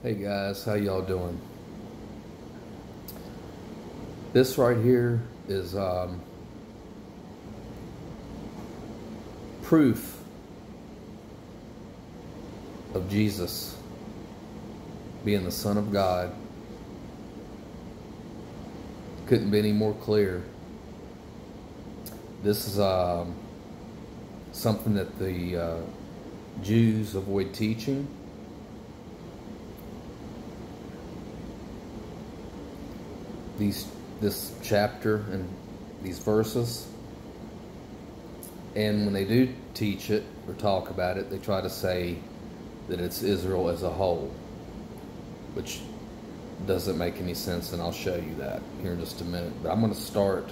Hey guys, how y'all doing? This right here is proof of Jesus being the Son of God. Couldn't be any more clear. This is something that the Jews avoid teaching. This chapter and these verses, and when they do teach it or talk about it, they try to say that it's Israel as a whole, which doesn't make any sense, and I'll show you that here in just a minute. But I'm going to start,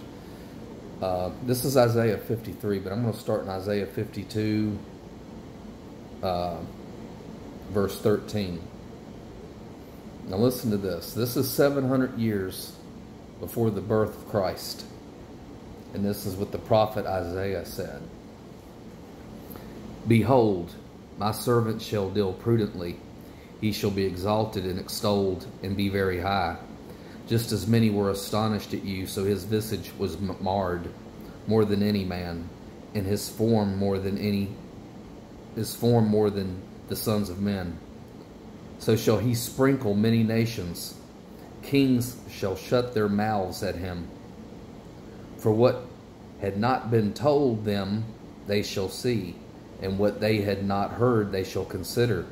this is Isaiah 53, but I'm going to start in Isaiah 52, verse 13. Now listen to this. This is 700 years before the birth of Christ. And this is what the prophet Isaiah said. Behold, my servant shall deal prudently. He shall be exalted and extolled and be very high. Just as many were astonished at you, so his visage was marred more than any man, and his form more than the sons of men. So shall he sprinkle many nations. Kings shall shut their mouths at him. For what had not been told them they shall see, and what they had not heard they shall consider.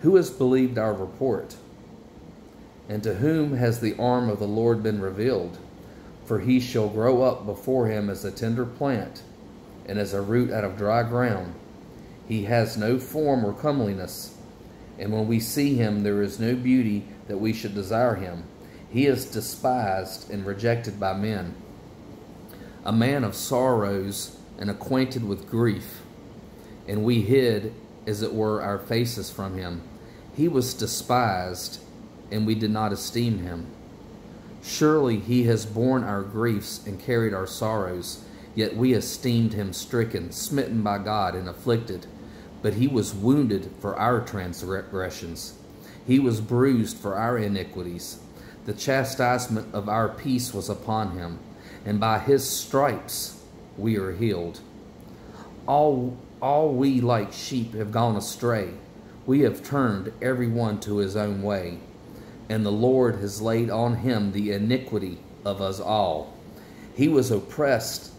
Who has believed our report? And to whom has the arm of the Lord been revealed? For he shall grow up before him as a tender plant, and as a root out of dry ground. He has no form or comeliness, and when we see him, there is no beauty that we should desire him. He is despised and rejected by men, a man of sorrows and acquainted with grief, and we hid, as it were, our faces from him. He was despised, and we did not esteem him. Surely he has borne our griefs and carried our sorrows, yet we esteemed him stricken, smitten by God, and afflicted. But he was wounded for our transgressions. He was bruised for our iniquities. The chastisement of our peace was upon him, and by his stripes we are healed. All we like sheep have gone astray. We have turned every one to his own way, and the Lord has laid on him the iniquity of us all. He was oppressed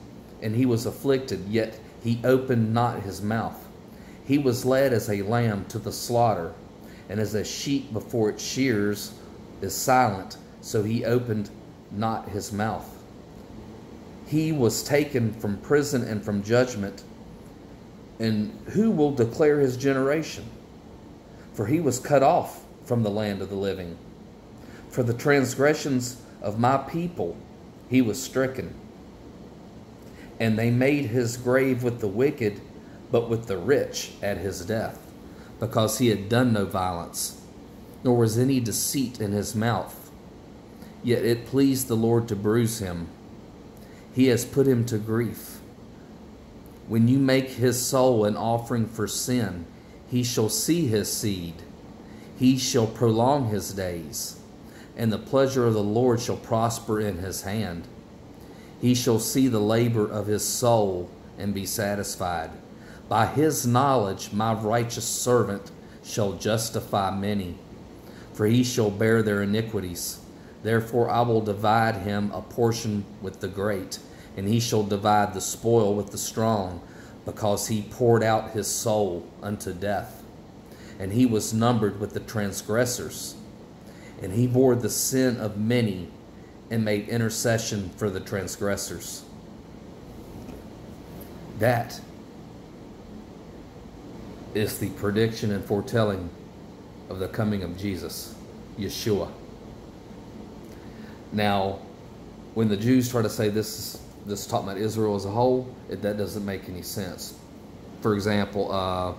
and he was afflicted, yet he opened not his mouth. He was led as a lamb to the slaughter, and as a sheep before its shears is silent, so he opened not his mouth. He was taken from prison and from judgment, and who will declare his generation? For he was cut off from the land of the living. For the transgressions of my people he was stricken. And they made his grave with the wicked, but with the rich at his death, because he had done no violence, nor was any deceit in his mouth. Yet it pleased the Lord to bruise him. He has put him to grief. When you make his soul an offering for sin, he shall see his seed. He shall prolong his days, and the pleasure of the Lord shall prosper in his hand. He shall see the labor of his soul and be satisfied. By his knowledge my righteous servant shall justify many, for he shall bear their iniquities. Therefore I will divide him a portion with the great, and he shall divide the spoil with the strong, because he poured out his soul unto death. And he was numbered with the transgressors, and he bore the sin of many, and made intercession for the transgressors. That is the prediction and foretelling of the coming of Jesus, Yeshua. Now, when the Jews try to say this is talking about Israel as a whole, that doesn't make any sense. For example,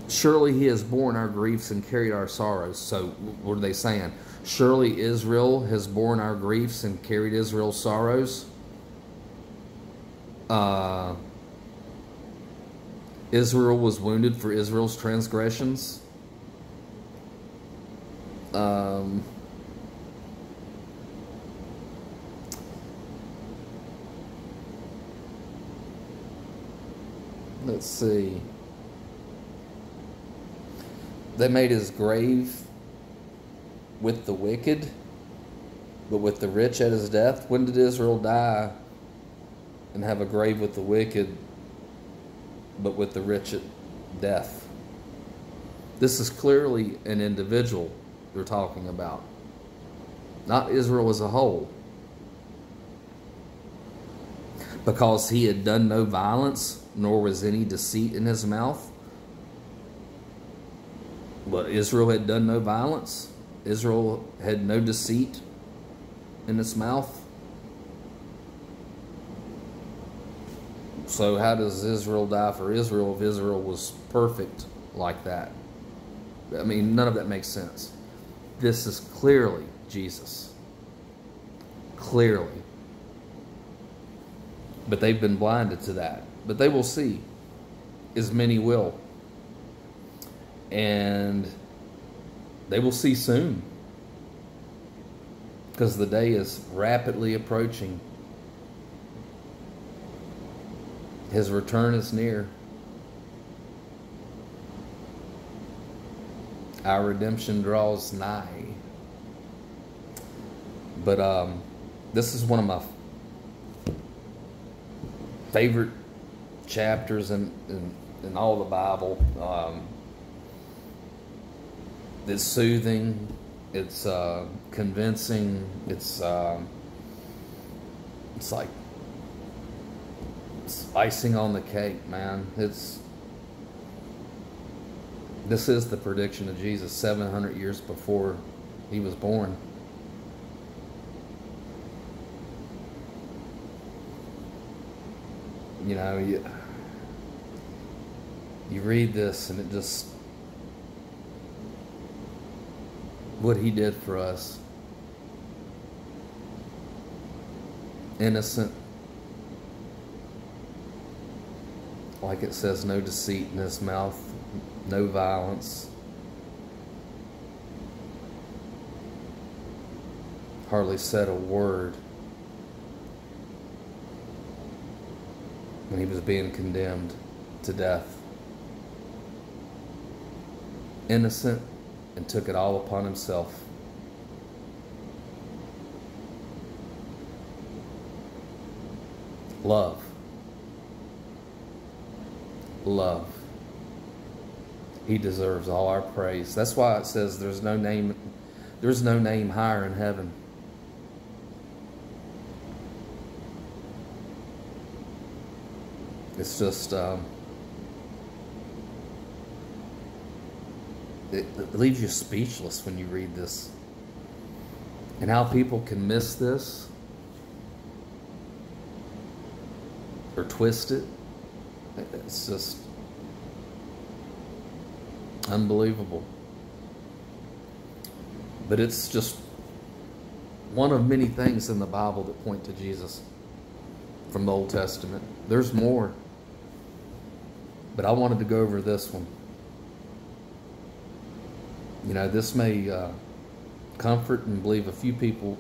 surely he has borne our griefs and carried our sorrows. So what are they saying? Surely Israel has borne our griefs and carried Israel's sorrows. Israel was wounded for Israel's transgressions. Let's see. They made his grave with the wicked, but with the rich at his death. When did Israel die and have a grave with the wicked, but with the rich at death? This is clearly an individual they're talking about, not Israel as a whole. Because he had done no violence, nor was any deceit in his mouth. But Israel had done no violence. Israel had no deceit in its mouth. So how does Israel die for Israel if Israel was perfect like that? I mean, none of that makes sense. This is clearly Jesus. Clearly. But they've been blinded to that. But they will see, as many will. And they will see soon. Because the day is rapidly approaching. His return is near. Our redemption draws nigh. But this is one of my favorite chapters in all the Bible. It's soothing. It's convincing. It's like it's icing on the cake, man. This is the prediction of Jesus 700 years before he was born. You know, you read this and it just, what he did for us. Innocent. Like it says, no deceit in his mouth, no violence. Hardly said a word when he was being condemned to death. Innocent, and took it all upon himself. Love. Love. He deserves all our praise. That's why it says there's no name higher in heaven. It's just it leaves you speechless when you read this. And how people can miss this or twist it. It's just unbelievable. But it's just one of many things in the Bible that point to Jesus from the Old Testament. There's more. But I wanted to go over this one. You know, this may comfort and believe a few people,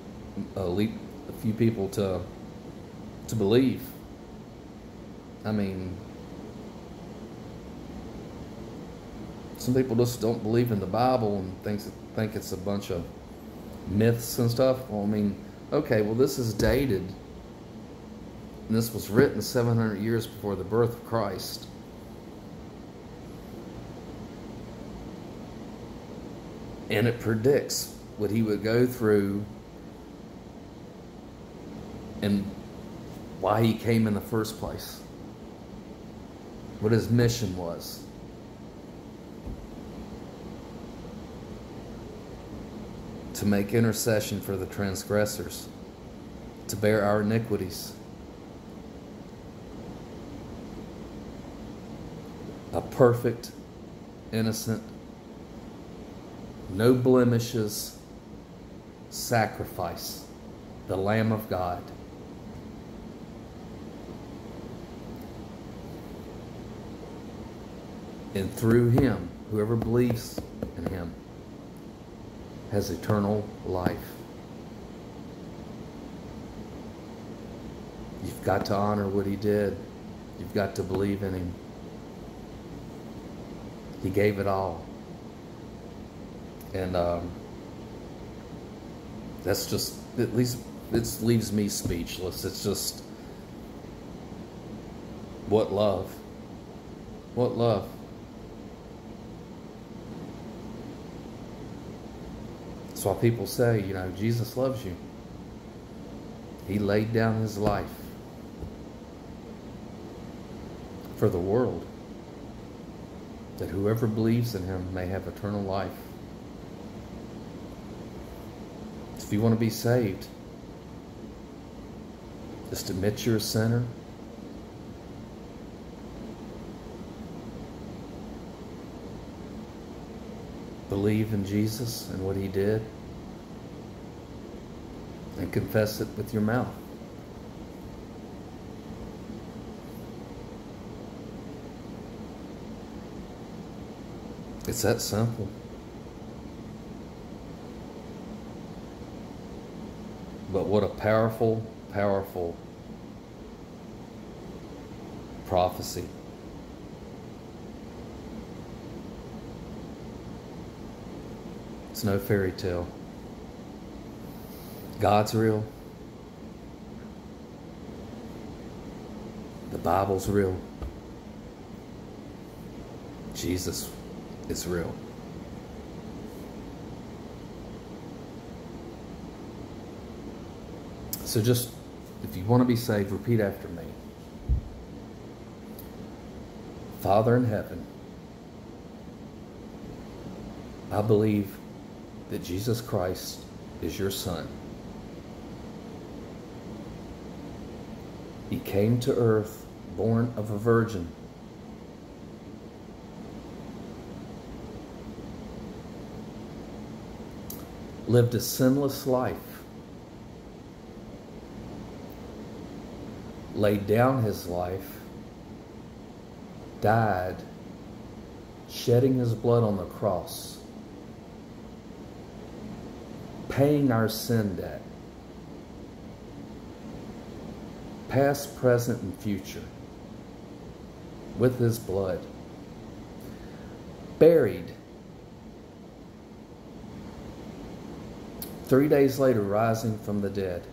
lead a few people to believe. I mean, some people just don't believe in the Bible and think it's a bunch of myths and stuff. Well, I mean, okay, well, this is dated, and this was written 700 years before the birth of Christ. And it predicts what he would go through and why he came in the first place. What his mission was. To make intercession for the transgressors. To bear our iniquities. A perfect, innocent, no blemishes sacrifice, the Lamb of God. And through him, whoever believes in him has eternal life. You've got to honor what he did. You've got to believe in him. He gave it all. And that's just, at least it leaves me speechless. It's just, what love. What love. That's why people say, you know, Jesus loves you. He laid down his life for the world, that whoever believes in him may have eternal life. If you want to be saved, just admit you're a sinner. Believe in Jesus and what he did, and confess it with your mouth. It's that simple. But what a powerful, powerful prophecy. It's no fairy tale. God's real. The Bible's real. Jesus is real. So just, if you want to be saved, repeat after me. Father in heaven, I believe that Jesus Christ is your Son. He came to earth, born of a virgin. Lived a sinless life. Laid down his life. Died, shedding his blood on the cross, paying our sin debt, past, present, and future, with his blood. Buried. 3 days later, rising from the dead.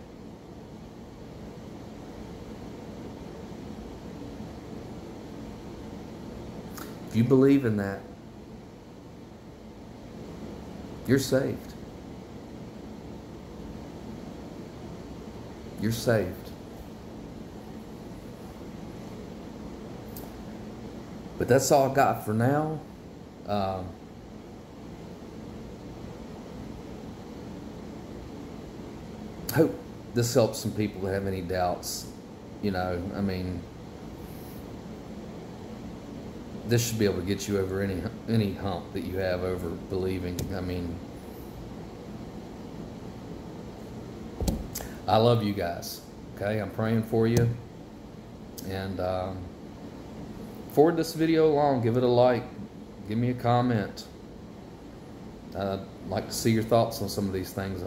If you believe in that, you're saved. You're saved. But that's all I got for now. Hope this helps some people that have any doubts. You know, I mean, this should be able to get you over any hump that you have over believing. I mean, I love you guys. Okay, I'm praying for you. And forward this video along. Give it a like. Give me a comment. I'd like to see your thoughts on some of these things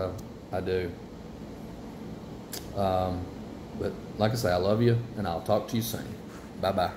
I do. But like I say, I love you, and I'll talk to you soon. Bye-bye.